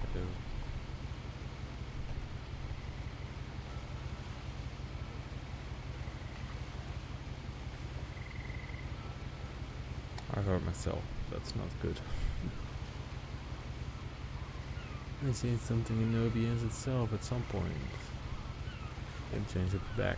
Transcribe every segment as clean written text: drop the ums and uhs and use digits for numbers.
Hello. I hurt myself. That's not good. I changed something in OBS itself at some point. And change it back.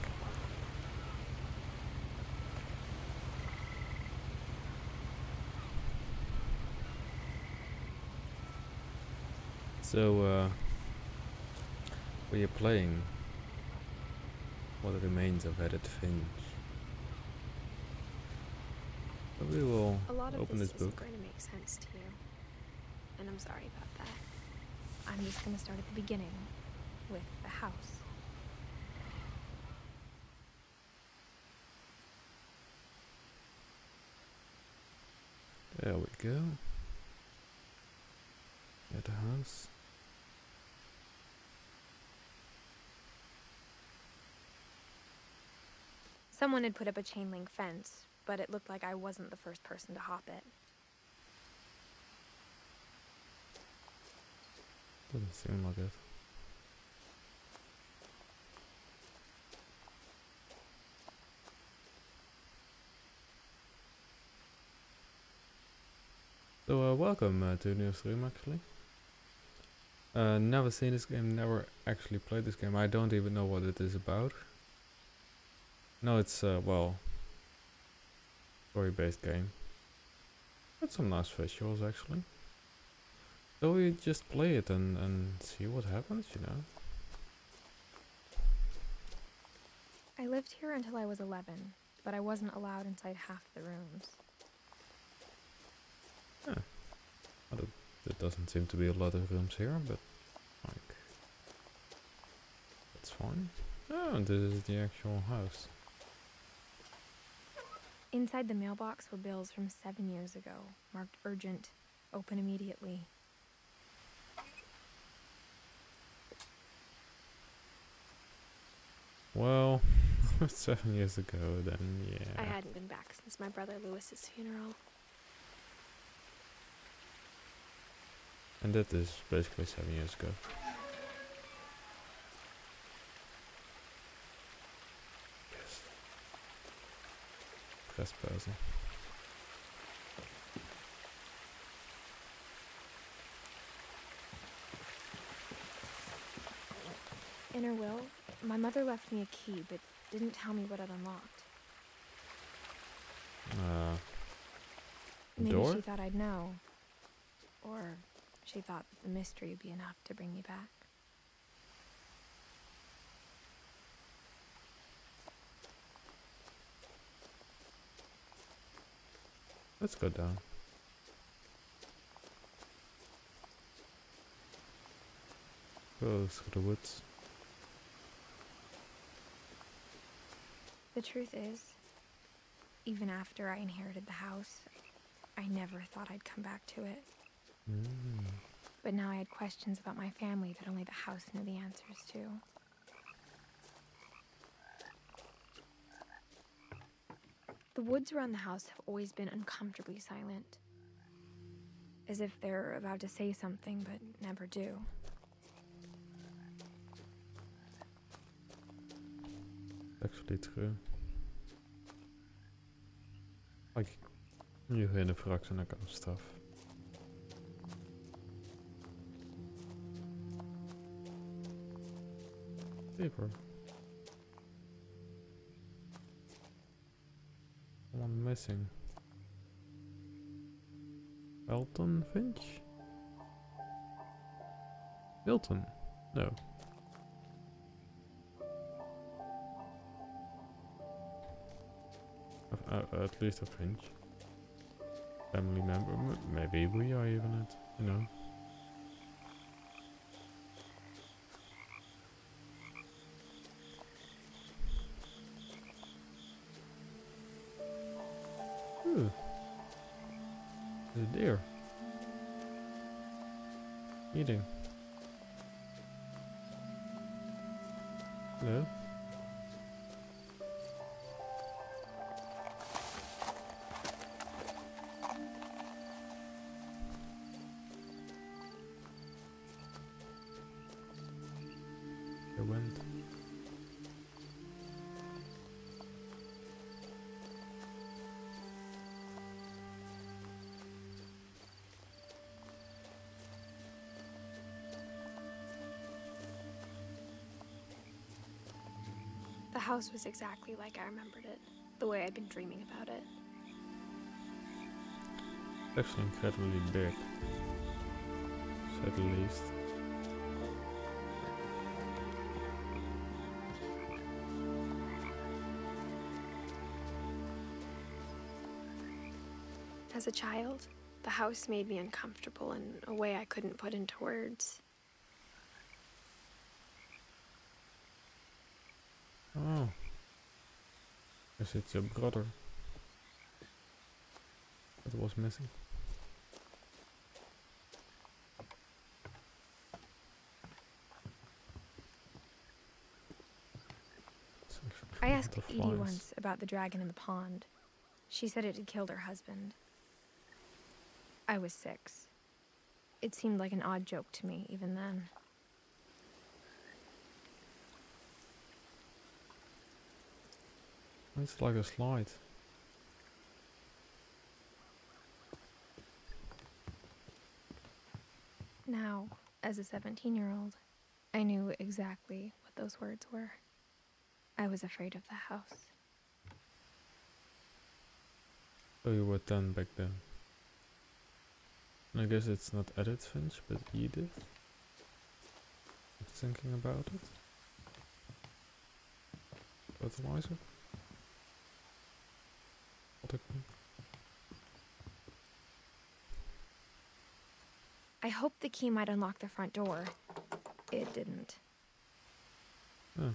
So, we are playing What Remains of Edith Finch. But we will open this book. A lot of this isn't going to make sense to you, and I'm sorry about that. I'm just going to start at the beginning, with the house. There we go. At the house. Someone had put up a chain link fence, but it looked like I wasn't the first person to hop it. Doesn't seem like it. So welcome to a new stream actually. Never seen this game, never actually played this game. I don't even know what it is about. No, it's well, story-based game. With some nice visuals actually. So we just play it and see what happens, you know. I lived here until I was 11, but I wasn't allowed inside half the rooms. Yeah. Well, there doesn't seem to be a lot of rooms here, but like, that's fine. Oh, and this is the actual house. Inside the mailbox were bills from 7 years ago, marked urgent, open immediately. Well, 7 years ago then, yeah. I hadn't been back since my brother Lewis's funeral. And that is basically 7 years ago. Yes. Trespassing. In her will, my mother left me a key, but didn't tell me what it unlocked. Maybe Door? she thought I'd know. Or she thought that the mystery would be enough to bring me back. Let's go down. Go through the woods. The truth is, even after I inherited the house, I never thought I'd come back to it. But now I had questions about my family that only the house knew the answers to. The woods around the house have always been uncomfortably silent. As if they're about to say something, but never do. Actually true. Like, you hear the frogs and that kind of stuff. Paper. One missing. Elton Finch? Milton? No. At least a Finch. Family member. Maybe we are even it, you know. Ooh. There's a deer. Eating. Hello? house was exactly like I remembered it, the way I'd been dreaming about it. It's actually incredibly big, to say the least. As a child, the house made me uncomfortable in a way I couldn't put into words. Oh. Guess it's your brother that was missing. I asked Edie once about the dragon in the pond. She said it had killed her husband. I was 6. It seemed like an odd joke to me even then. It's like a slide. Now, as a 17-year-old, I knew exactly what those words were. I was afraid of the house. So you were 10 back then. And I guess it's not Edith Finch, but Edith. I'm thinking about it. Fertilizer. I hoped the key might unlock the front door. It didn't. Oh.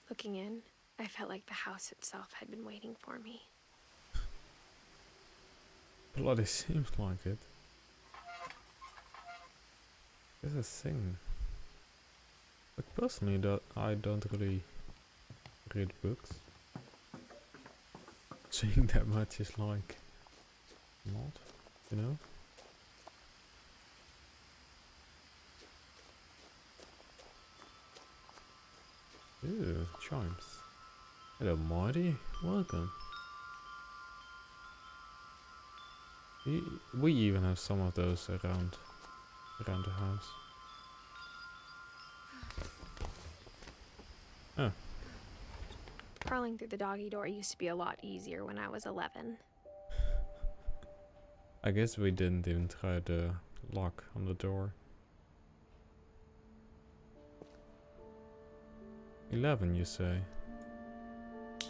Looking in, I felt like the house itself had been waiting for me. Bloody seems like it. There's a thing. But personally, I don't really read books. Saying that much is like not, you know? Ew, chimes. Hello Marty, welcome. We even have some of those around the house. Oh. Crawling through the doggy door used to be a lot easier when I was 11. I guess we didn't even try the lock on the door. 11, you say?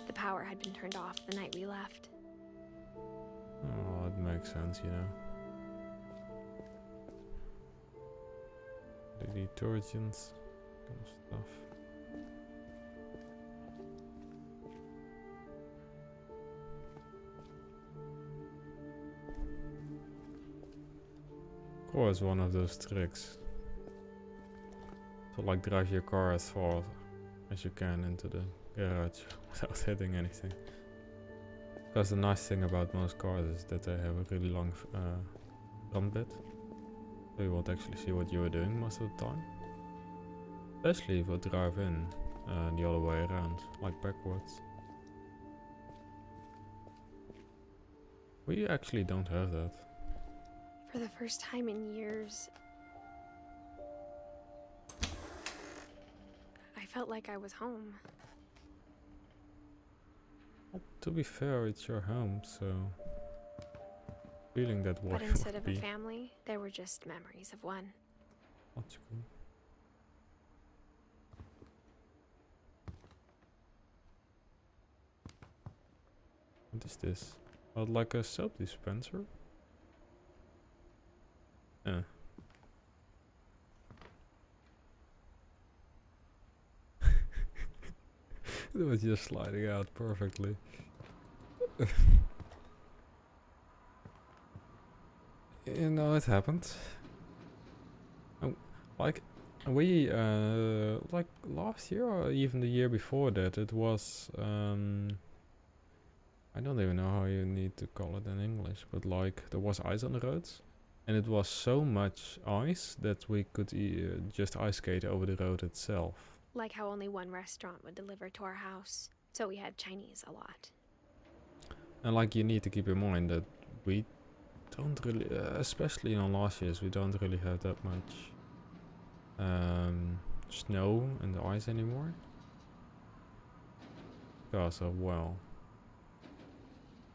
The power had been turned off the night we left. Oh, it makes sense, you know. The detergents, kind of stuff. Of course, one of those tricks. So like drive your car as far as you can into the garage without hitting anything. Because the nice thing about most cars is that they have a really long front bit. So you won't actually see what you are doing most of the time. Especially if you drive in the other way around, like backwards. We actually don't have that. For the first time in years, I felt like I was home. Well, to be fair, it's your home, so feeling that way. But instead of a family, there were just memories of one. That's cool. What is this? Oh, like a soap dispenser? Yeah. It was just sliding out perfectly. You know, it happened. Like we like last year or even the year before that, it was I don't even know how you need to call it in English, but like there was ice on the roads, and it was so much ice that we could just ice skate over the road itself. Like how only one restaurant would deliver to our house, so we had Chinese a lot. And like you need to keep in mind that we don't really, especially in our last years, we don't really have that much snow and the ice anymore. Because of, well,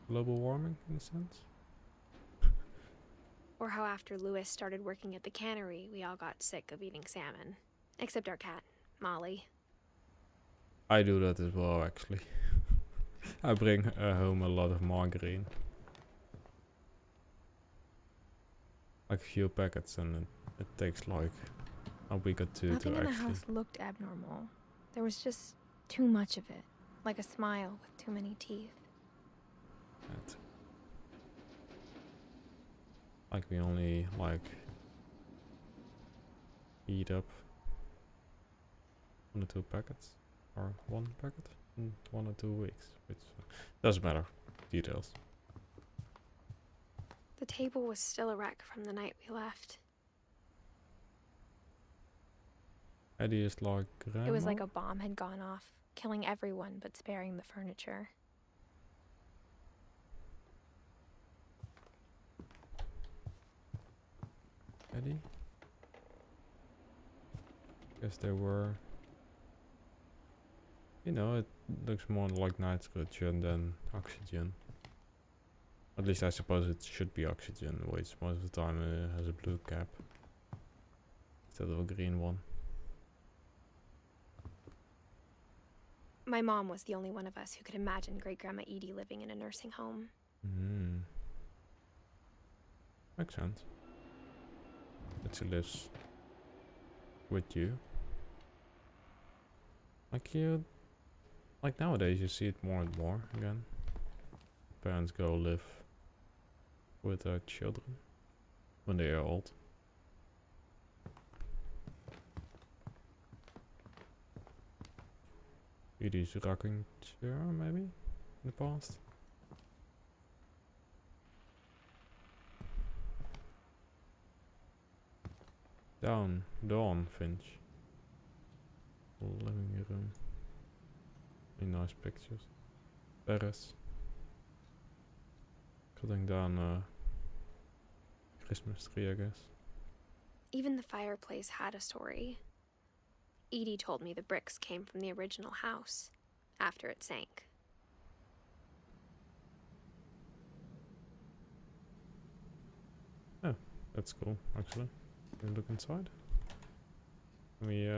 global warming in a sense. Or how after Lewis started working at the cannery, we all got sick of eating salmon. Except our cat, Molly. I do that as well, actually. I bring home a lot of margarine. Like a few packets, and it takes like a week or two Nothing to in the actually... house looked abnormal. There was just too much of it. Like a smile with too many teeth. That. Like we only like eat up 1 or 2 packets, or 1 packet in 1 or 2 weeks, which doesn't matter. Details. The table was still a wreck from the night we left. Eddie is like grandma? It was like a bomb had gone off, killing everyone but sparing the furniture. Eddie? Guess there were... You know, it looks more like nitrogen than oxygen. At least I suppose it should be oxygen, which most of the time has a blue cap instead of a green one. My mom was the only one of us who could imagine Great-Grandma Edie living in a nursing home. Hmm. Makes sense. That she lives with you. Like nowadays you see it more and more again. Parents go live with their children when they are old. Edie's rocking chair, maybe, in the past. Dawn Finch. Living room. Really nice pictures. Paris. Cutting down a Christmas tree, I guess. Even the fireplace had a story. Edie told me the bricks came from the original house, after it sank. Oh, that's cool, actually. Can we look inside? Can we,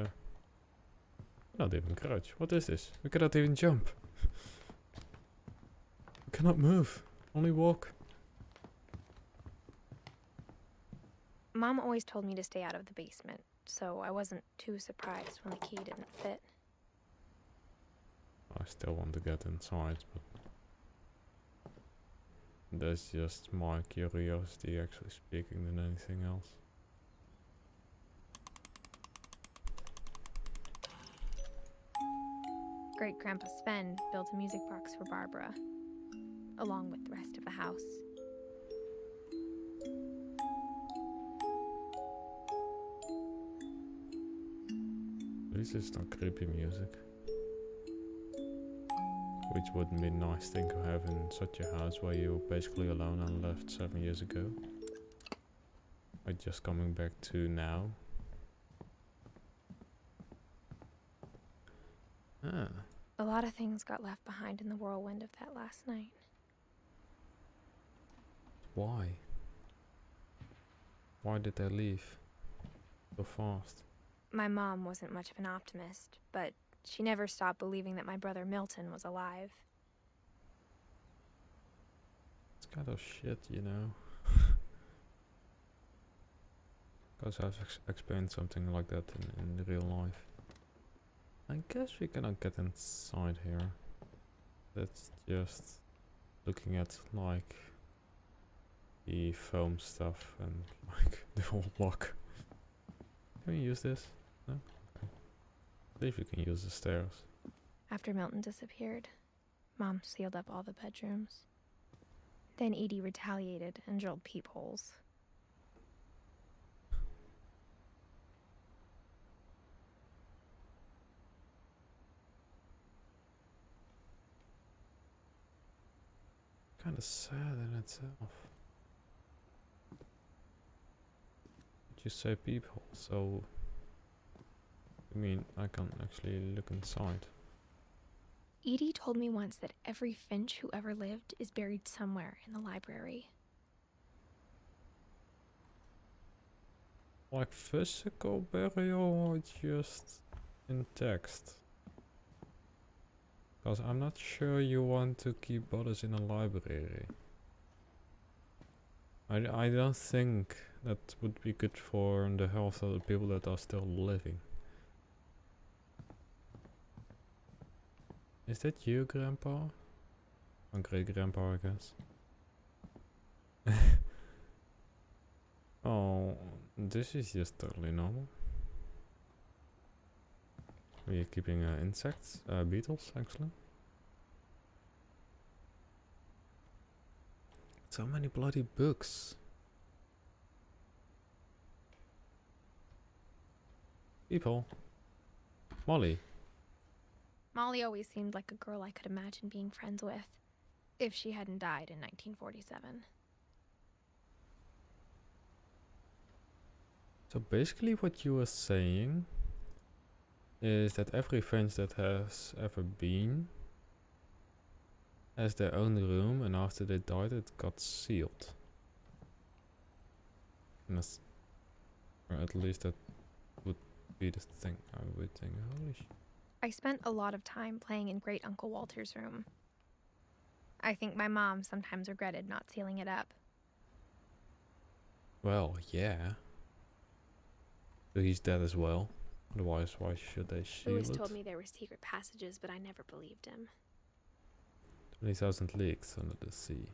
not even crouch. What is this? We cannot even jump. We cannot move. Only walk. Mom always told me to stay out of the basement, so I wasn't too surprised when the key didn't fit. I still want to get inside, but that's just my curiosity actually speaking than anything else. Great-Grandpa Sven built a music box for Barbara, along with the rest of the house. This is not creepy music. Which would be a nice thing to have in such a house where you're basically alone and left 7 years ago. Like just coming back to now. Ah. A lot of things got left behind in the whirlwind of that last night. Why? Why did they leave so fast? My mom wasn't much of an optimist, but she never stopped believing that my brother Milton was alive. It's kind of shit, you know. Because I've experienced something like that in real life. I guess we cannot get inside here. That's just looking at like the foam stuff and like the whole block. Can we use this? No? Okay. I believe we can use the stairs. After Milton disappeared, Mom sealed up all the bedrooms. Then Edie retaliated and drilled peepholes. Kind of sad in itself. Did you say peephole? So I mean, I can actually look inside. Edie told me once that every Finch who ever lived is buried somewhere in the library. Like physical burial or just in text? Because I'm not sure you want to keep bodies in a library. I don't think that would be good for the health of the people that are still living. Is that you, Grandpa? Or great-grandpa, I guess. Oh, this is just totally normal. We're keeping insects, beetles, actually. So many bloody books. People. Molly. Molly always seemed like a girl I could imagine being friends with, if she hadn't died in 1947. So basically what you were saying is that every Finch that has ever been has their own room, and after they died it got sealed. And or at least that would be the thing I would think. Holy shit. I spent a lot of time playing in Great Uncle Walter's room. I think my mom sometimes regretted not sealing it up. Well, yeah. So he's dead as well. Otherwise, why should they seal Lewis it? told me there were secret passages, but I never believed him. 20,000 leagues under the sea.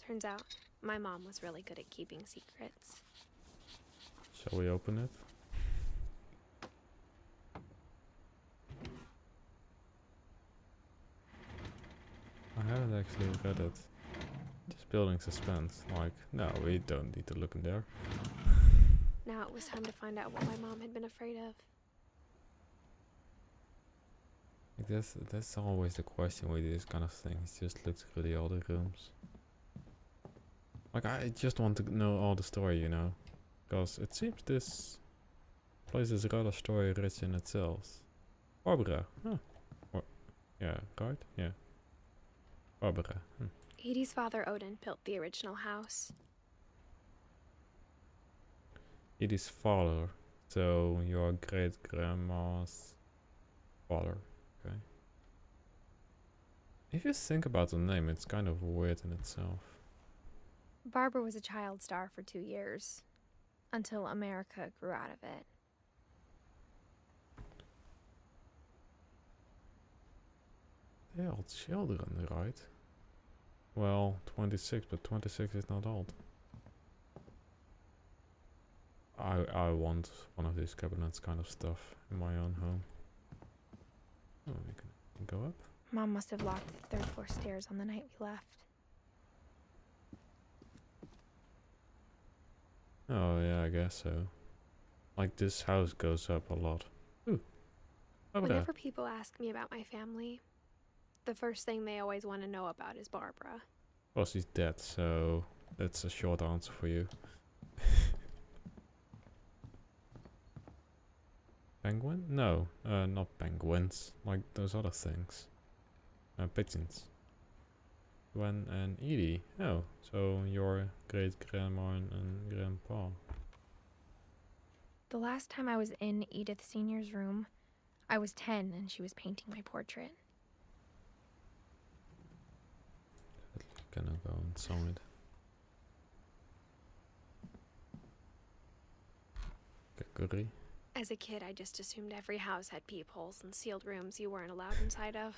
Turns out, my mom was really good at keeping secrets. Shall we open it? I haven't actually read it. Just building suspense. Like, no, we don't need to look in there. Now it was time to find out what my mom had been afraid of. Like that's always the question with these kind of things. Just look through the other rooms. Like, I just want to know all the story, you know. Because it seems this place is rather story rich in itself. Barbara. Huh. Or, yeah, right? Yeah. Barbara. Edie's father, Odin, built the original house. Edie's father. So, your great-grandma's father. Okay. If you think about the name, it's kind of weird in itself. Barbara was a child star for 2 years, until America grew out of it. They're all children, right? Well, 26, but 26 is not old. I want one of these cabinets kind of stuff in my own home. Oh, we can go up. Mom must have locked the 3rd floor stairs on the night we left. Oh yeah, I guess so. Like, this house goes up a lot. Ooh. Over there. Whenever people ask me about my family, the first thing they always want to know about is Barbara. Well, she's dead, so that's a short answer for you. Penguin? No, not penguins. Like those other things. Pigeons. Gwen and Edie. Oh, so your great-grandma and grandpa. The last time I was in Edith Sr.'s room, I was 10 and she was painting my portrait. Gonna go inside. Goody. As a kid, I just assumed every house had peepholes and sealed rooms you weren't allowed inside of.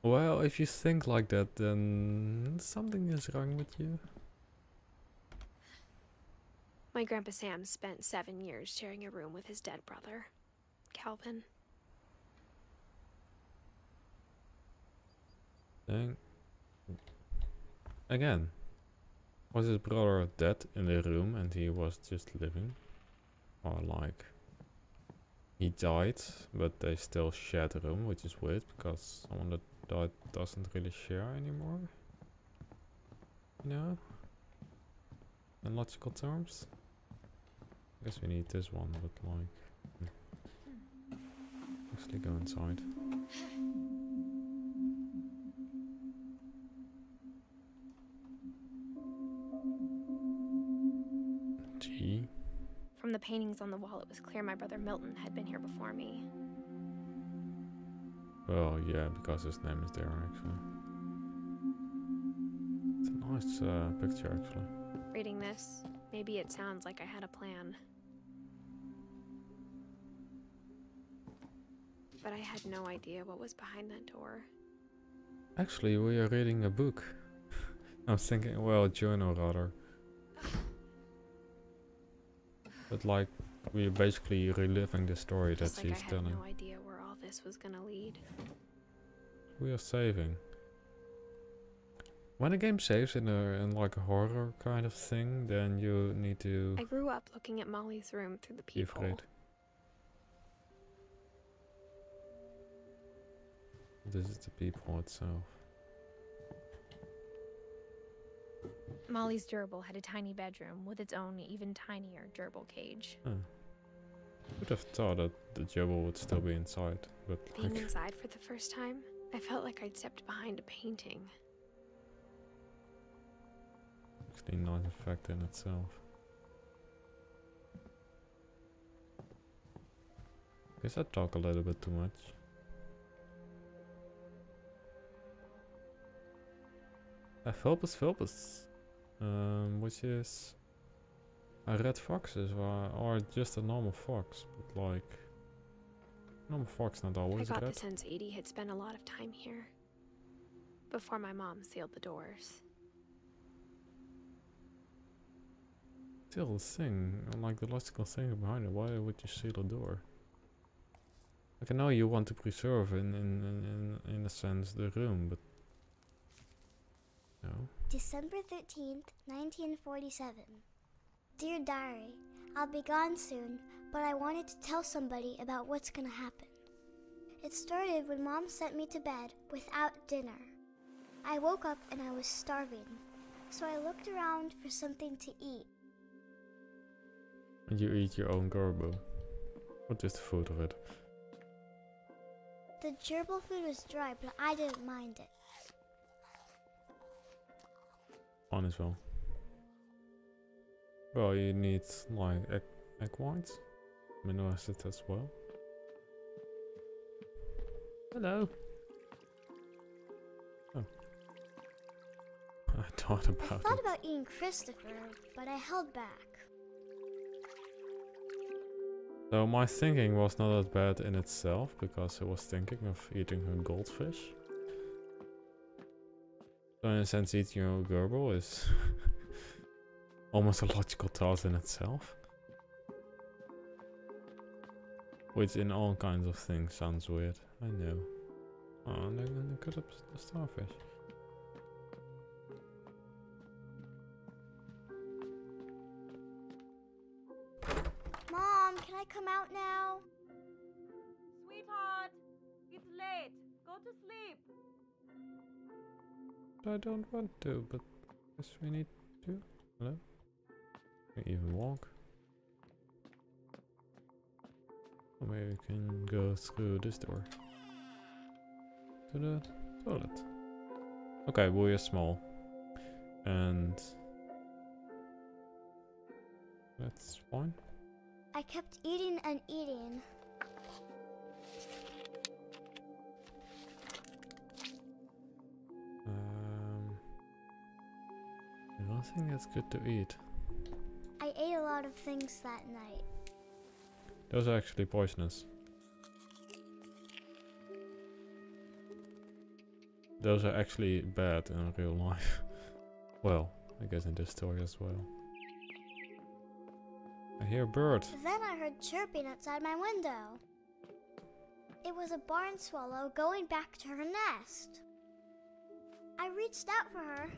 Well, if you think like that, then something is wrong with you. My Grandpa Sam spent 7 years sharing a room with his dead brother, Calvin. Dang. Again, was his brother dead in the room and he was just living? Or like, he died, but they still shared a room, which is weird because someone that that doesn't really share anymore. You know? In logical terms. I guess we need this one, but like... Actually go inside. G. From the paintings on the wall, it was clear my brother Milton had been here before me. Well, yeah, because his name is there, actually. It's a nice picture, actually. Reading this, maybe it sounds like I had a plan. But I had no idea what was behind that door. Actually, we are reading a book. I was thinking, well, a journal rather. But like, we're basically reliving the story that she's telling. I had no idea where all this was gonna lead. We are saving. When a game saves in like a horror kind of thing, then you need to... I grew up looking at Molly's room through the be peephole. afraid. This is the peephole itself. Molly's gerbil had a tiny bedroom with its own even tinier gerbil cage. Huh. Would have thought that the gerbil would still be inside, but Being like... inside for the first time, I felt like I'd stepped behind a painting. Actually nice effect in itself. Guess I talk a little bit too much. Felpus. Which is a red foxes or just a normal fox, but like normal fox not always I got red. the sense Edie had spent a lot of time here before my mom sealed the doors. Still the thing, like the logical thing behind it, why would you seal a door? Like I know you want to preserve in a sense the room, but no. December 13th, 1947. Dear Diary, I'll be gone soon, but I wanted to tell somebody about what's gonna happen. It started when Mom sent me to bed without dinner. I woke up and I was starving, so I looked around for something to eat. And you eat your own garbo. What is the food of it? The gerbil food was dry, but I didn't mind it. On as well. Well, you need like egg whites, amino acids as well. Hello. Oh. I thought about eating Christopher, but I held back. So my thinking was not that bad in itself, because I was thinking of eating a goldfish. So in a sense, eating your gerbil is almost a logical thought in itself. Which in all kinds of things sounds weird, I know. Oh, and they're gonna cut up the starfish. Mom, can I come out now? Sweetheart, it's late. Go to sleep. I don't want to, but guess we need to. Hello? Can even walk. Or maybe we can go through this door. To the toilet. Okay, we are small. And that's fine. I kept eating and eating. I don't think that's good to eat. I ate a lot of things that night. Those are actually poisonous. Those are actually bad in real life. Well, I guess in this story as well. I hear a bird. Then I heard chirping outside my window. It was a barn swallow going back to her nest. I reached out for her.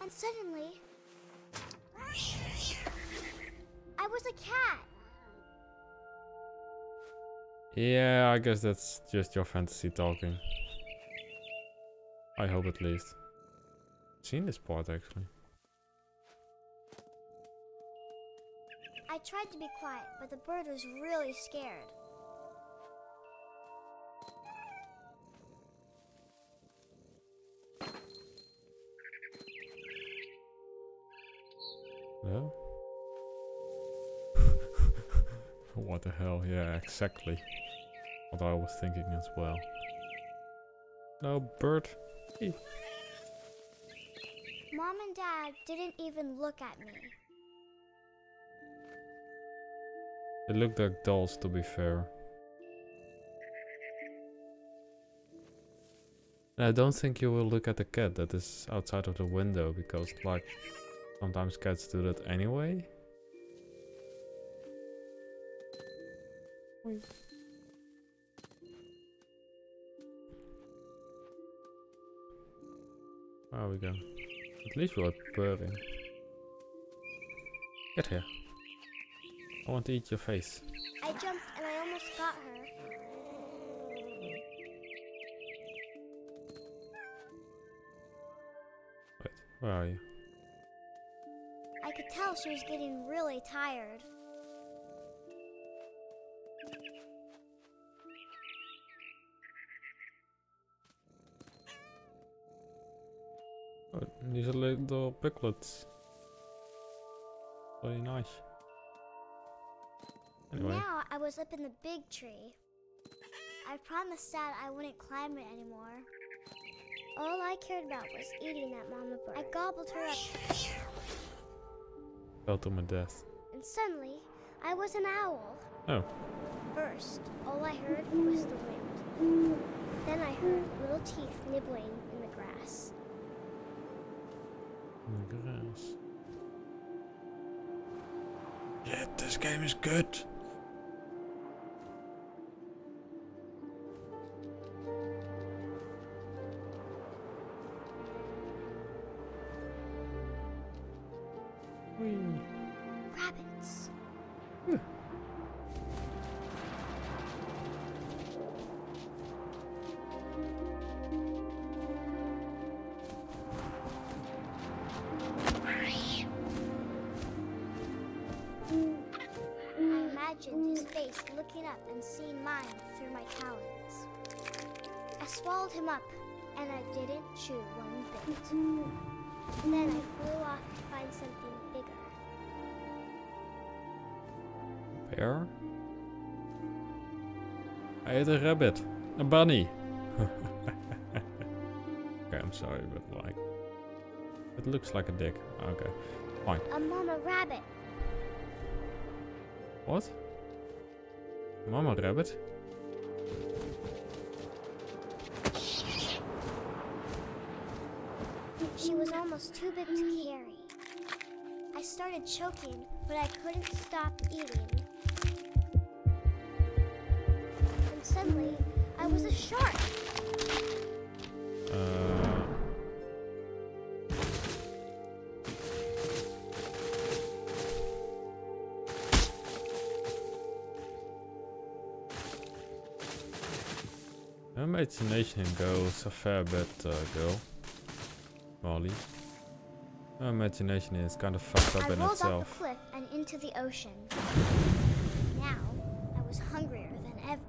And suddenly, I was a cat. Yeah, I guess that's just your fantasy talking. I hope at least. I've seen this part actually. I tried to be quiet, but the bird was really scared. No? What the hell? Yeah, exactly. What I was thinking as well. No, bird. Hey. Mom and Dad didn't even look at me. They looked like dolls, to be fair. And I don't think you will look at the cat that is outside of the window, because, like, sometimes cats do that anyway. There we go. At least we're purring. Get here. I want to eat your face. I jumped and I almost got her. Wait, where are you? I could tell she was getting really tired. Oh, these are little piglets. Very nice. Anyway. Now I was up in the big tree. I promised Dad I wouldn't climb it anymore. All I cared about was eating that mama bird. I gobbled her up. Fell to my death. And suddenly, I was an owl. Oh. First, all I heard was the wind. Then I heard little teeth nibbling in the grass. The grass. Yeah, this game is good. Whee. Rabbits. His face looking up and seeing mine through my talons. I swallowed him up, and I didn't chew one bit. Then I flew off to find something bigger. Bear? I ate a rabbit. A bunny. Okay, I'm sorry, but like... It looks like a dick. Okay, fine. A mama rabbit. What? Mama rabbit? She was almost too big to carry. I started choking, but I couldn't stop eating. And suddenly, I was a shark. Imagination goes a fair bit, girl. Molly. Imagination is kind of fucked up in I itself. rolled off the cliff and into the ocean. Now, I was hungrier than ever.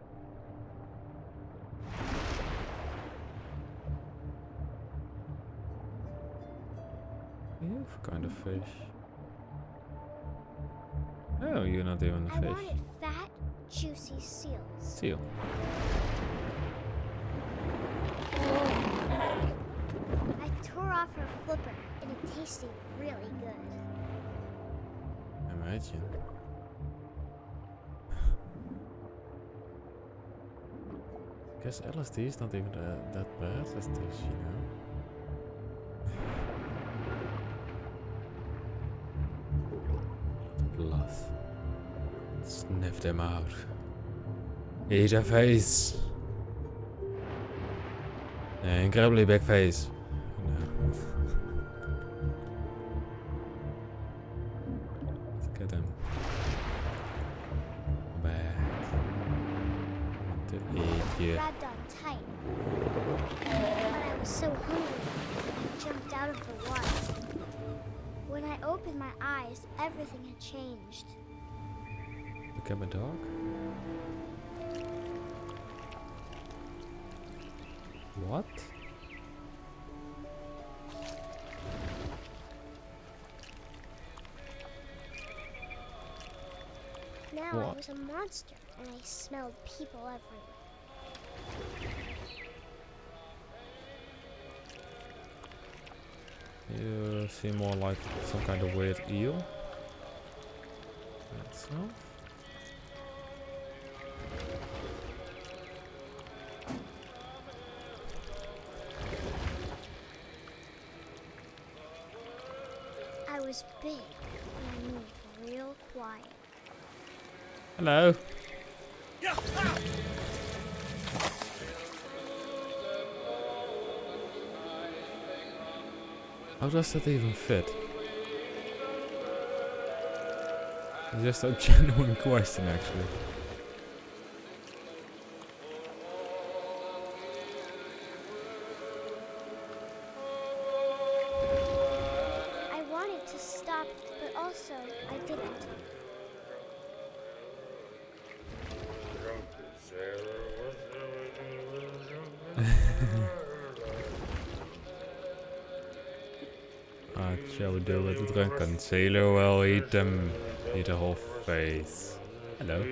What kind of fish? Oh, you're not even a I fish. wanted fat, juicy seals. Seal. I tore off her flipper, and it tasted really good. Imagine. Guess LSD is not even that bad as this, you know. Blood. Sniff them out. Eat a face. Incredibly big face. No. Let's get him back. eetje. grabbed on tight. But I was so hungry, I jumped out of the water. When I opened my eyes, everything had changed. Became a dog? What? Now What? I was a monster, and I smelled people everywhere. You seem more like some kind of weird eel. That's so. I was big, and I moved real quiet. Hello. How does that even fit? It's just a genuine question, actually. I wanted to stop, but also I didn't. What shall we do with the drunken sailor? Well, eat them. Eat the whole face. Hello.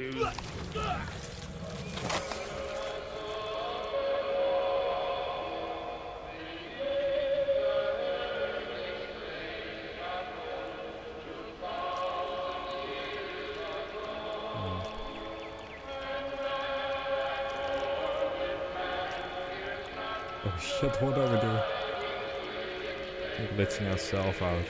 Oh shit, what are we doing? We're glitching ourselves out.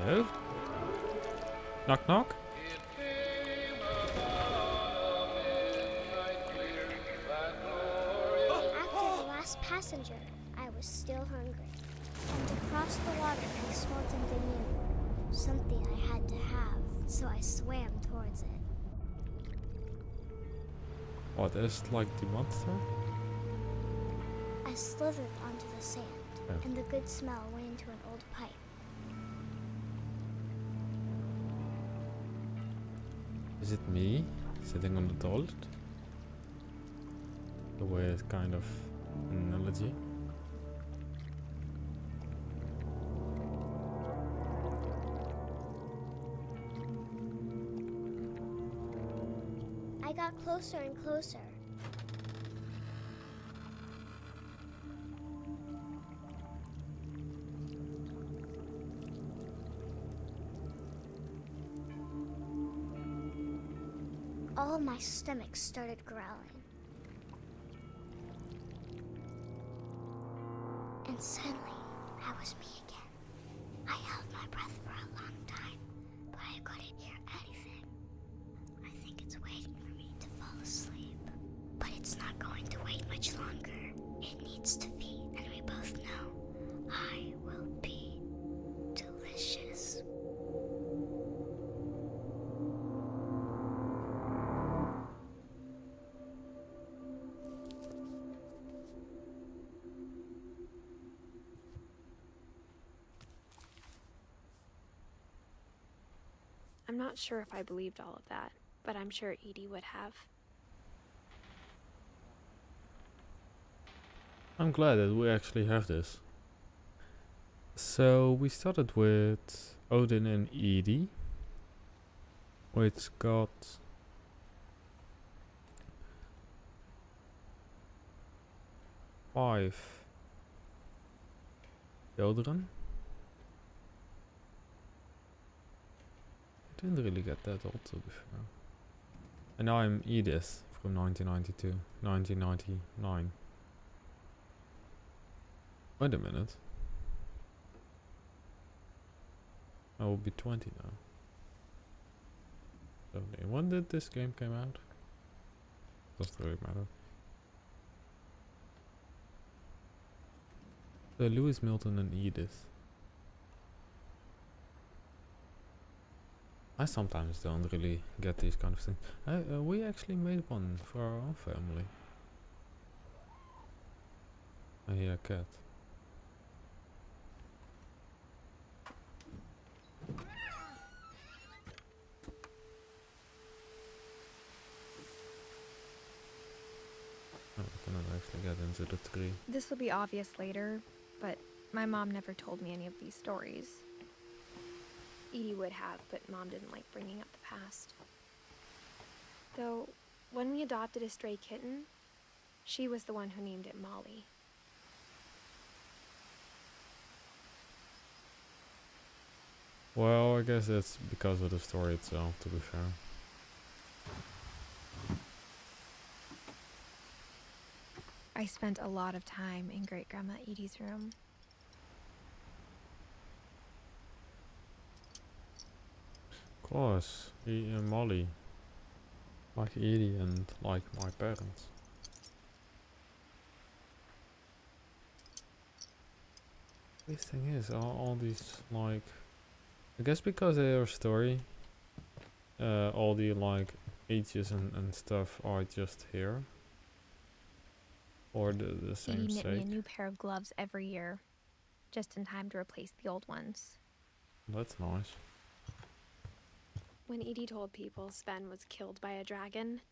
Hello? Knock knock? After the last passenger, I was still hungry. And across the water, I smelled something new. Something I had to have, so I swam towards it. What is like the monster? I slithered onto the sand, Yeah. and the good smell went into an old pipe. Is it me sitting on the toilet? The weird kind of analogy. I got closer and closer. All of my stomach started growling. And suddenly, I was me again. I held my breath for a long time, but I couldn't hear anything. I think it's waiting for me to fall asleep. But it's not going to wait much longer. It needs to feed, and we both know I will be delicious. I'm not sure if I believed all of that, but I'm sure Edie would have. I'm glad that we actually have this. So we started with Odin and Edie, which got five children. I didn't really get that old to be fair. And now I'm Edith from 1992, 1999. Wait a minute. I will be 20 now. So when did this game came out? Doesn't really matter. Lewis, Milton and Edith. I sometimes don't really get these kind of things. We actually made one for our own family. I hear a cat. Oh, I cannot actually get into the tree. This will be obvious later, but my mom never told me any of these stories. Edie would have, but Mom didn't like bringing up the past. Though, when we adopted a stray kitten, she was the one who named it Molly. Well, I guess it's because of the story itself, to be fair. I spent a lot of time in Great-Grandma Edie's room. Of course, Molly. Like Edie and like my parents. The thing is, all these, like... I guess because they are story, all the, like, ages and stuff are just here. Or the same Edie knit me a sake. new pair of gloves every year, just in time to replace the old ones. That's nice. When Edie told people Sven was killed by a dragon,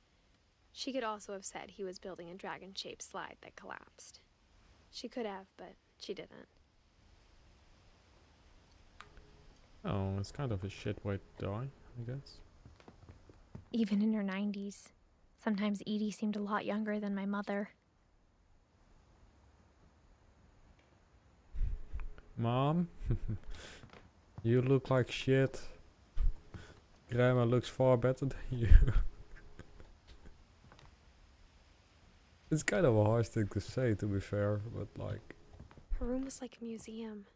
she could also have said he was building a dragon-shaped slide that collapsed. She could have, but she didn't. Oh, it's kind of a shit way to die, I guess. Even in her 90s, sometimes Edie seemed a lot younger than my mother. Mom, you look like shit. Grandma looks far better than you. It's kind of a harsh thing to say, to be fair, but like... Her room was like a museum.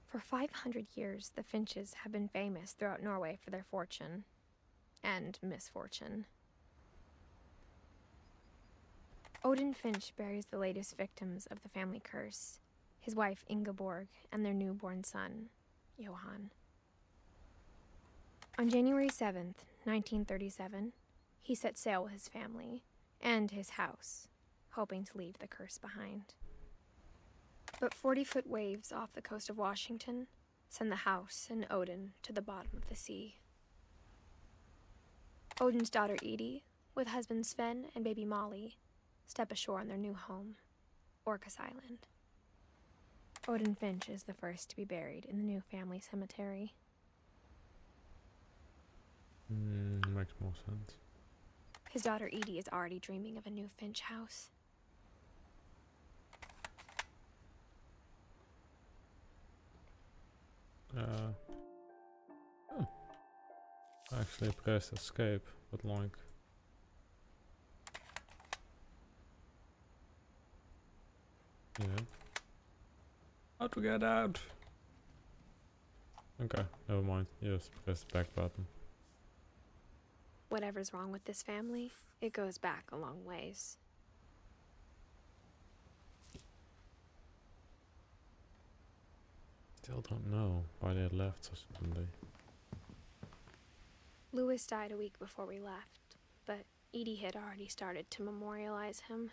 For 500 years, the Finches have been famous throughout Norway for their fortune and misfortune. Odin Finch buries the latest victims of the family curse, his wife Ingeborg and their newborn son, Johan. On January 7th, 1937, he set sail with his family and his house, hoping to leave the curse behind. But 40-foot waves off the coast of Washington send the house and Odin to the bottom of the sea. Odin's daughter Edie, with husband Sven and baby Molly, step ashore on their new home, Orcas Island. Odin Finch is the first to be buried in the new family cemetery. Makes more sense. His daughter Edie is already dreaming of a new Finch house. Oh. I actually pressed escape, but like... Yeah. How to get out? Okay, never mind. Just press the back button. Whatever's wrong with this family, it goes back a long ways. Still don't know why they left so suddenly. Louis died a week before we left, but Edie had already started to memorialize him.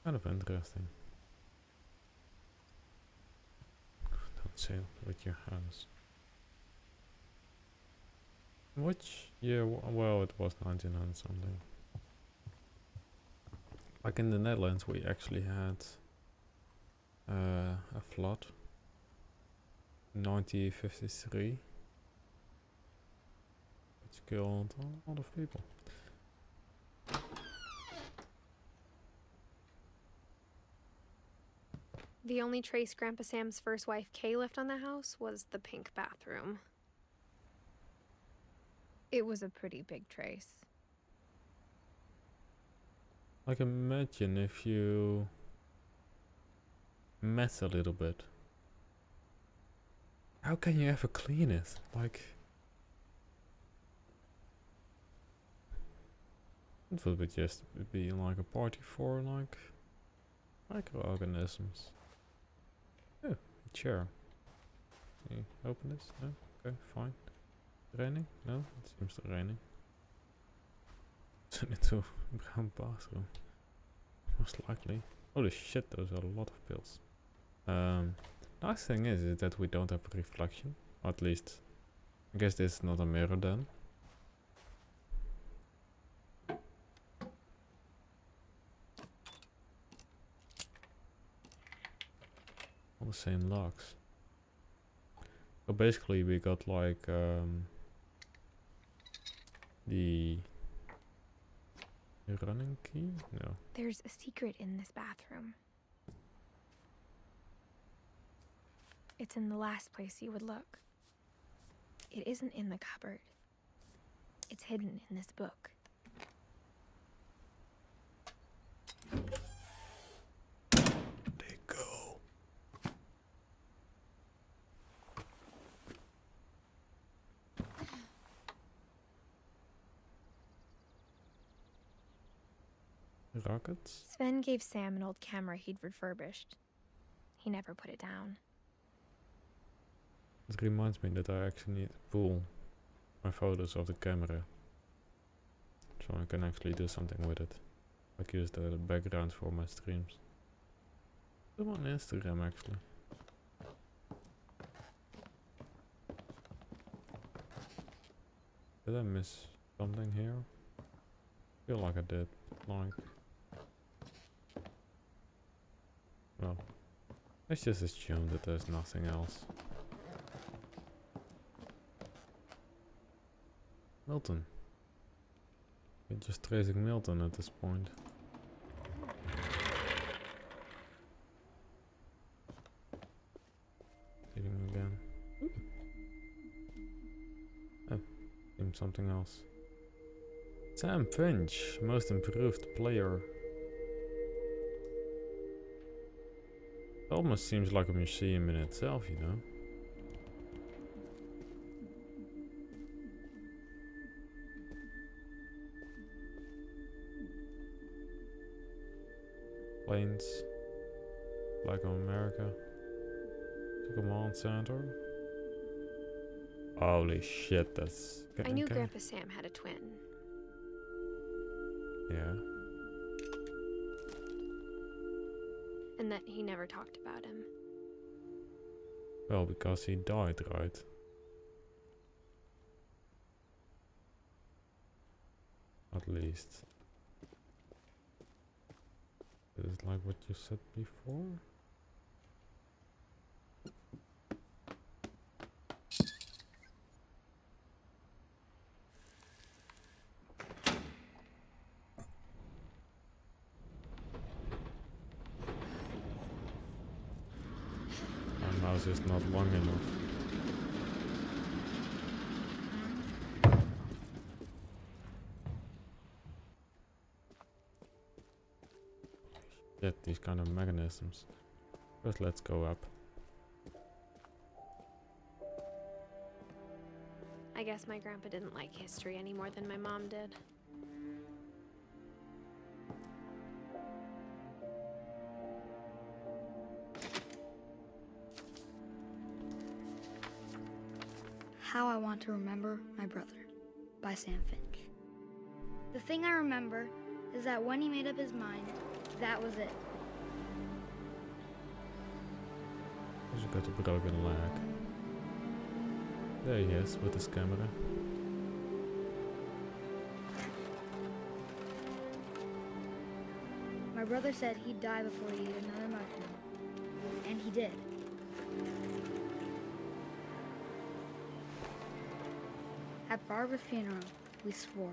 Kind of interesting. Don't sail with your house. Which year? Well, it was 1900 something. Like in the Netherlands, we actually had a flood. 1953. Which killed a lot of people. The only trace Grandpa Sam's first wife Kay left on the house was the pink bathroom. It was a pretty big trace. Like imagine if you mess a little bit. How can you ever clean it? Like, it would be just be like a party for like microorganisms. Oh, a chair. Can you open this? No? Okay, fine. Raining? No, it seems to raining. Turn into a brown bathroom. Most likely. Holy shit, those are a lot of pills. Nice thing is that we don't have reflection. Or at least, I guess this is not a mirror then. All the same locks. So basically we got like the running key? No. There's a secret in this bathroom. It's in the last place you would look. It isn't in the cupboard. It's hidden in this book. They go. Rockets? Sven gave Sam an old camera he'd refurbished. He never put it down. It reminds me that I actually need to pull my photos of the camera. So I can actually do something with it. Like use the background for my streams. I'm on Instagram actually. Did I miss something here? Feel like I did. Like, well, let's just assume that there's nothing else. Milton. We're just tracing Milton at this point. Hitting again. Oh, seems something else. Sam Finch, most improved player. It almost seems like a museum in itself, you know. Planes, Flag of America, the command center. Holy shit, that's... I knew Grandpa Sam had a twin. Yeah. And that he never talked about him. Well, because he died, right? At least. Is it like what you said before? My mouse is not long enough. Shit, these kind of mechanisms. First, let's go up. I guess my grandpa didn't like history any more than my mom did. How I Want to Remember My Brother by Sam Finch. The thing I remember is that when he made up his mind, that was it. He's got a broken leg. There he is with his camera. My brother said he'd die before he ate another mushroom. And he did. At Barbara's funeral, we swore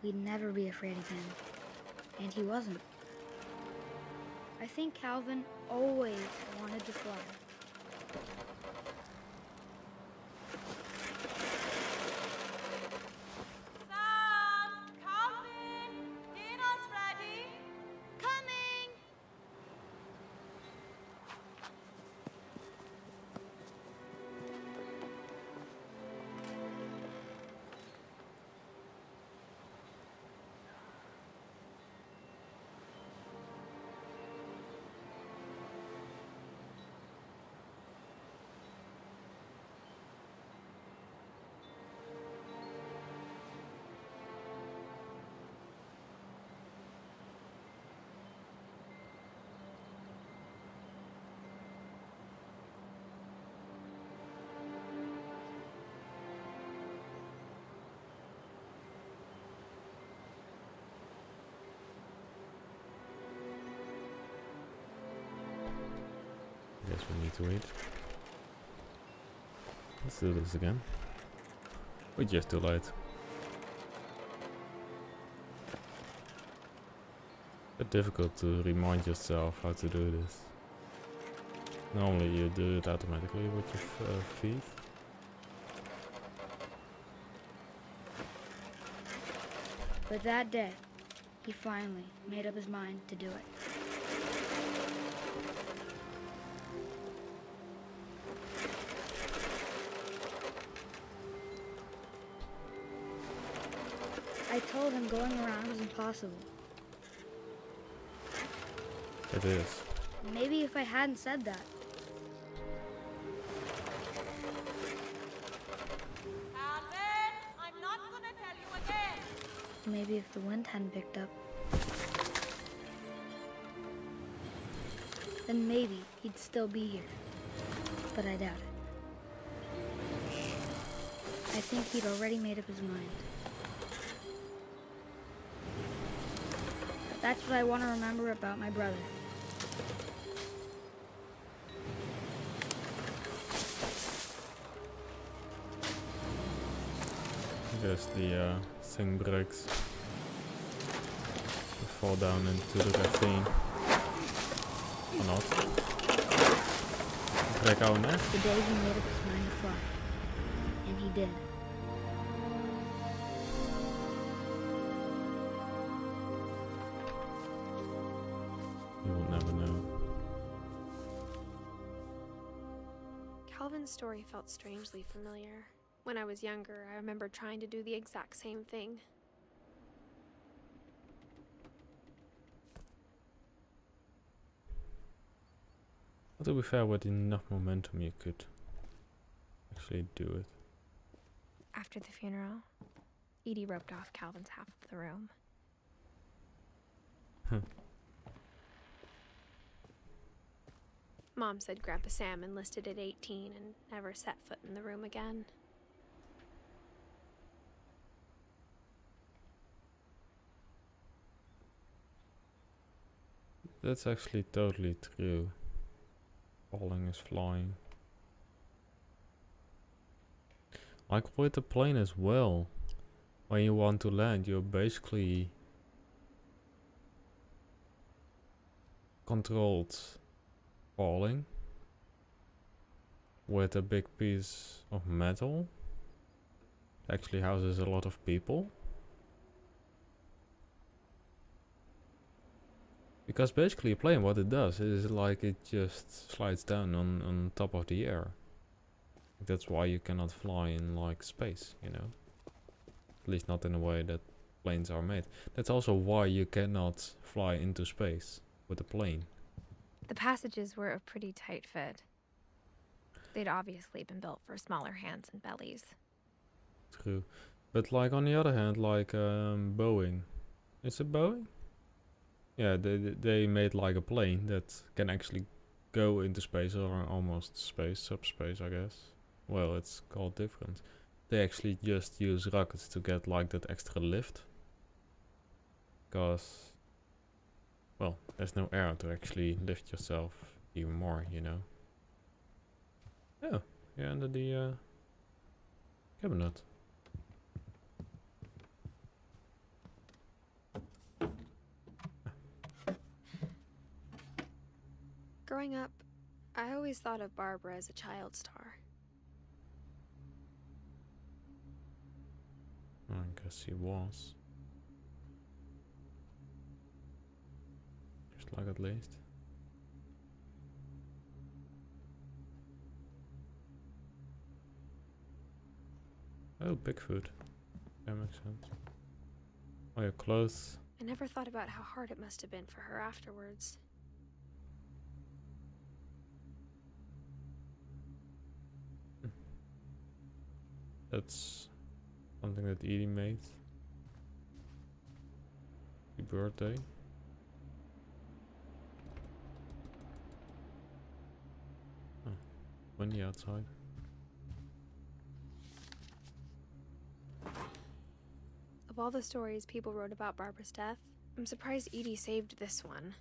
we'd never be afraid again. And he wasn't. I think Calvin always wanted to fly. Sam, Calvin, dinner's ready. we need to eat. Let's do this again. We're just too late. It's difficult to remind yourself how to do this. Normally you do it automatically with your feet. But that day, he finally made up his mind to do it. I told him going around was impossible. It is. Maybe if I hadn't said that. Calvin, I'm not gonna tell you again. Maybe if the wind hadn't picked up. Then maybe he'd still be here. But I doubt it. I think he'd already made up his mind. That's what I want to remember about my brother. I guess the thing breaks. We fall down into the ravine. Or not. Break our neck. The day he made up his mind to fly. And he did. You will never know. Calvin's story felt strangely familiar. When I was younger, I remember trying to do the exact same thing. But to be fair, with enough momentum you could actually do it. After the funeral, Edie roped off Calvin's half of the room. Mom said Grandpa Sam enlisted at 18 and never set foot in the room again. That's actually totally true. Falling is flying. Like with the plane as well. When you want to land, you're basically controlled falling with a big piece of metal. It actually houses a lot of people. Because basically a plane, what it does is like it just slides down on top of the air. That's why you cannot fly in like space, you know. At least not in the way that planes are made. That's also why you cannot fly into space with a plane. The passages were a pretty tight fit. They'd obviously been built for smaller hands and bellies. True. But like on the other hand, like Boeing. Is it Boeing? Yeah, they made like a plane that can actually go into space, or almost space, subspace I guess. Well, it's called different. They actually just use rockets to get like that extra lift. Because, well, there's no air to actually lift yourself even more, you know. Yeah, yeah, under the cabinet. Growing up, I always thought of Barbara as a child star. I guess he was. Just like at least. Oh, Bigfoot. That makes sense. Oh, your clothes. I never thought about how hard it must have been for her afterwards. That's something that Edie made. Happy birthday. Oh, windy outside. Of all the stories people wrote about Barbara's death, I'm surprised Edie saved this one.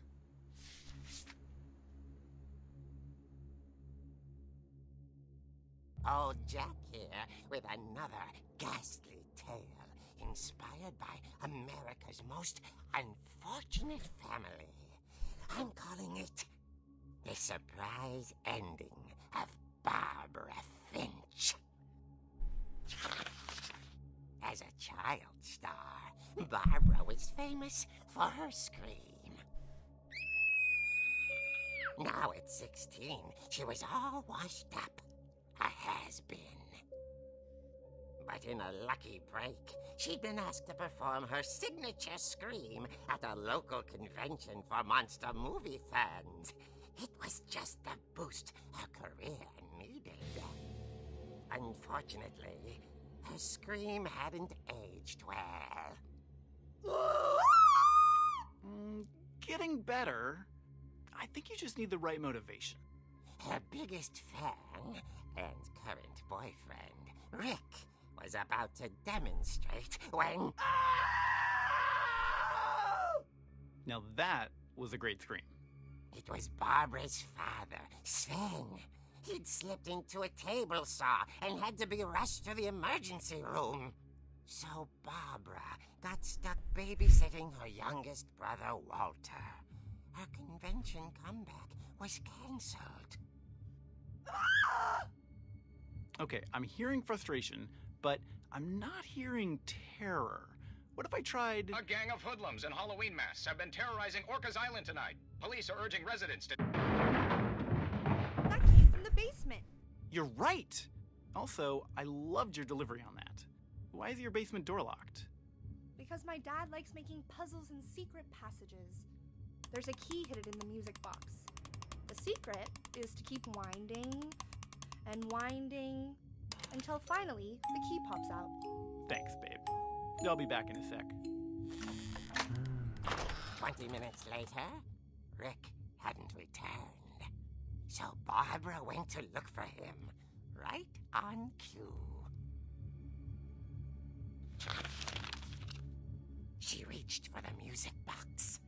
Old Jack here with another ghastly tale inspired by America's most unfortunate family. I'm calling it The Surprise Ending of Barbara Finch. As a child star, Barbara was famous for her scream. Now at 16, she was all washed up, a has-been. But in a lucky break, she'd been asked to perform her signature scream at a local convention for monster movie fans. It was just the boost her career needed. Unfortunately, her scream hadn't aged well. Getting better. I think you just need the right motivation. Her biggest fan and current boyfriend, Rick, was about to demonstrate when... Now that was a great scream. It was Barbara's father, Sven. He'd slipped into a table saw and had to be rushed to the emergency room. So Barbara got stuck babysitting her youngest brother, Walter. Her convention comeback was cancelled. Okay, I'm hearing frustration, but I'm not hearing terror. What if I tried... A gang of hoodlums in Halloween masks have been terrorizing Orcas Island tonight. Police are urging residents to... That came from the basement. You're right! Also, I loved your delivery on that. Why is your basement door locked? Because my dad likes making puzzles and secret passages. There's a key hidden in the music box. The secret is to keep winding and winding until finally the key pops out. Thanks, babe. I'll be back in a sec. 20 minutes later, Rick hadn't returned. So Barbara went to look for him, right on cue. She reached for the music box.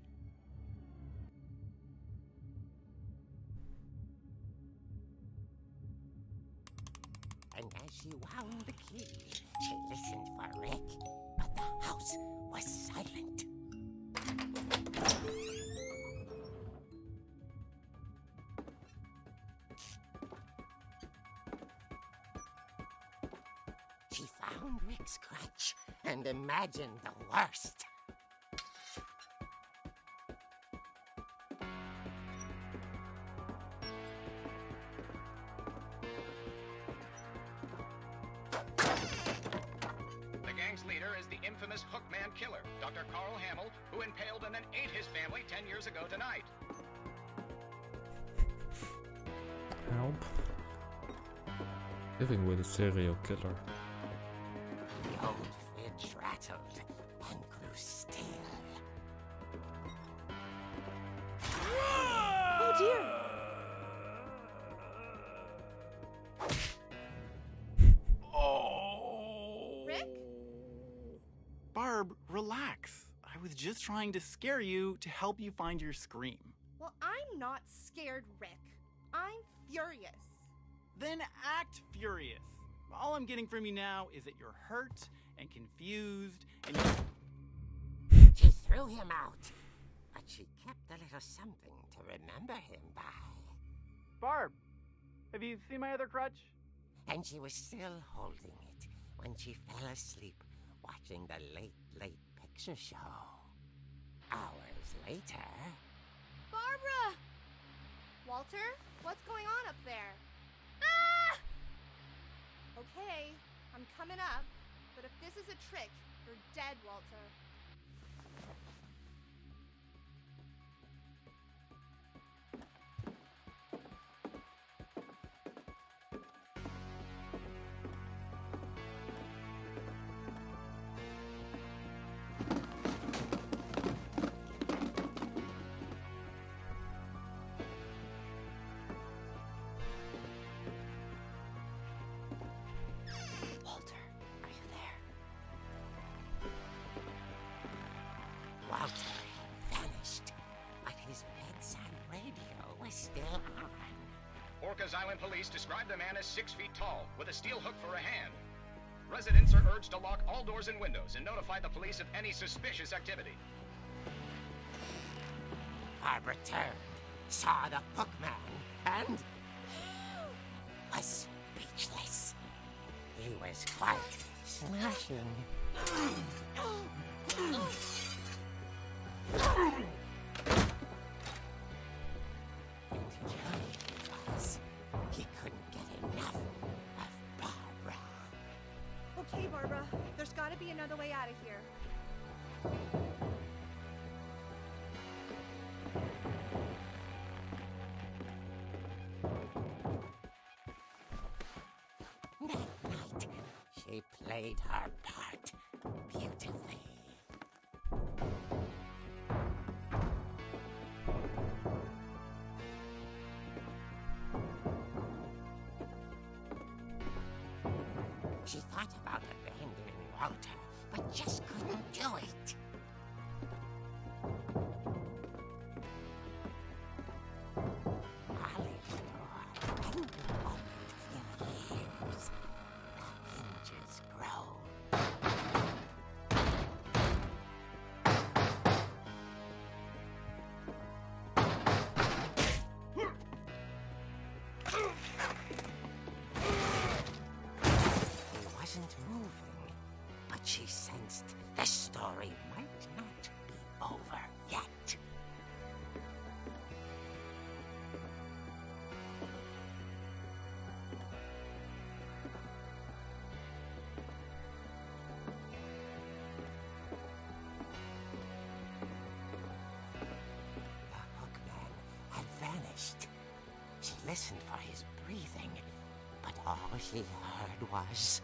And as she wound the key, she listened for Rick, but the house was silent. She found Rick's crutch and imagined the worst. The gang's leader is the infamous Hookman killer, Dr. Carl Hamill, who impaled and then ate his family 10 years ago tonight. Help. Living with a serial killer. The old fridge rattled and grew still. Oh dear! Oh! Rick? Barb, relax. I was just trying to scare you to help you find your scream. Well, I'm not scared, Rick. I'm furious. Then act furious. All I'm getting from you now is that you're hurt and confused and She threw him out, but she kept a little something to remember him by. Barb, have you seen my other crutch? And she was still holding it when she fell asleep watching the late picture show. Hours later... Barbara! Walter, what's going on up there? Ah! Okay, I'm coming up, but if this is a trick, you're dead, Walter. Walter, are you there? Orcas Island police describe the man as 6 feet tall, with a steel hook for a hand. Residents are urged to lock all doors and windows and notify the police of any suspicious activity. Barbara turned, saw the hookman, and was speechless. He was quite smashing. He couldn't get enough of Barbara. Okay, Barbara, there's gotta be another way out of here. That night, she played her part beautifully. She thought about abandoning Walter, but just couldn't do it. Molly's door hadn't been opened in years. The hinges grow. He wasn't moving, but she sensed the story might not be over yet. The hookman had vanished. She listened for his breathing, but all she heard was...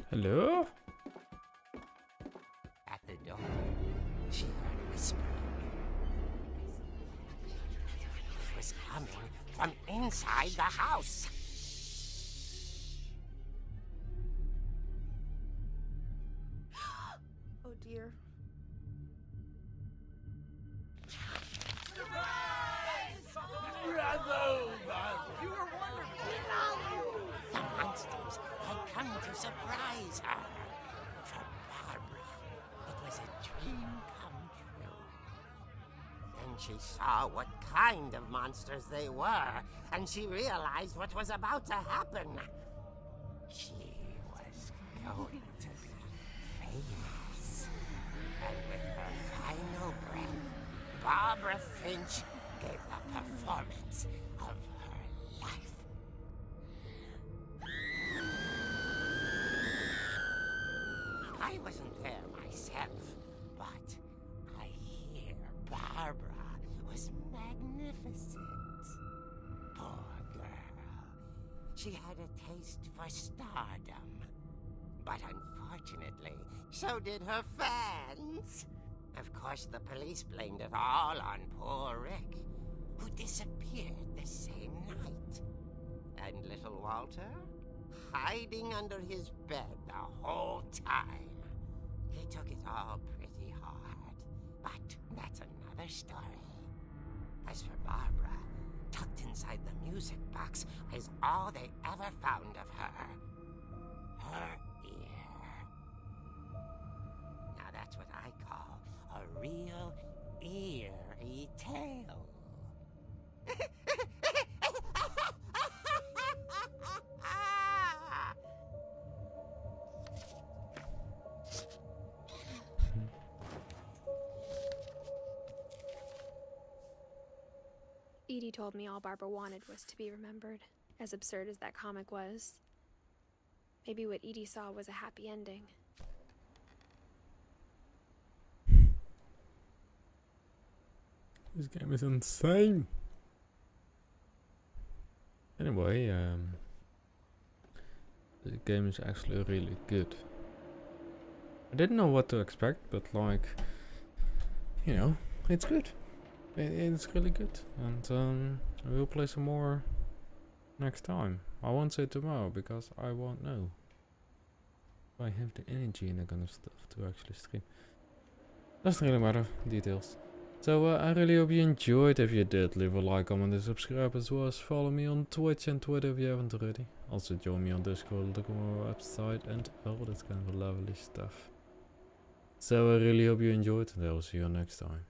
Hello? At the door, she heard whispering. It was coming from inside the house. Oh dear. The monsters had come to surprise her. For Barbara, it was a dream come true. Then she saw what kind of monsters they were, and she realized what was about to happen. She was going to be famous. And with her final breath, Barbara Finch gave the performance of her life. I wasn't there myself, but I hear Barbara was magnificent. Poor girl. She had a taste for stardom. But unfortunately, so did her fans. Of course, the police blamed it all on poor Rick, who disappeared the same night. And little Walter? Hiding under his bed the whole time. He took it all pretty hard, but that's another story. As for Barbara, tucked inside the music box is all they ever found of her. Her ear. Now that's what I call a real eerie tale. Edie told me all Barbara wanted was to be remembered, as absurd as that comic was. Maybe what Edie saw was a happy ending. This game is insane. Anyway, the game is actually really good. I didn't know what to expect, but like, you know, it's good. It's really good, and we'll play some more next time. I won't say tomorrow because I won't know if I have the energy and that kind of stuff to actually stream. Doesn't really matter, details. So I really hope you enjoyed. If you did, leave a like, comment and subscribe, as well as follow me on Twitch and Twitter if you haven't already. Also join me on Discord, look on my website and all that kind of lovely stuff. So I really hope you enjoyed and I will see you next time.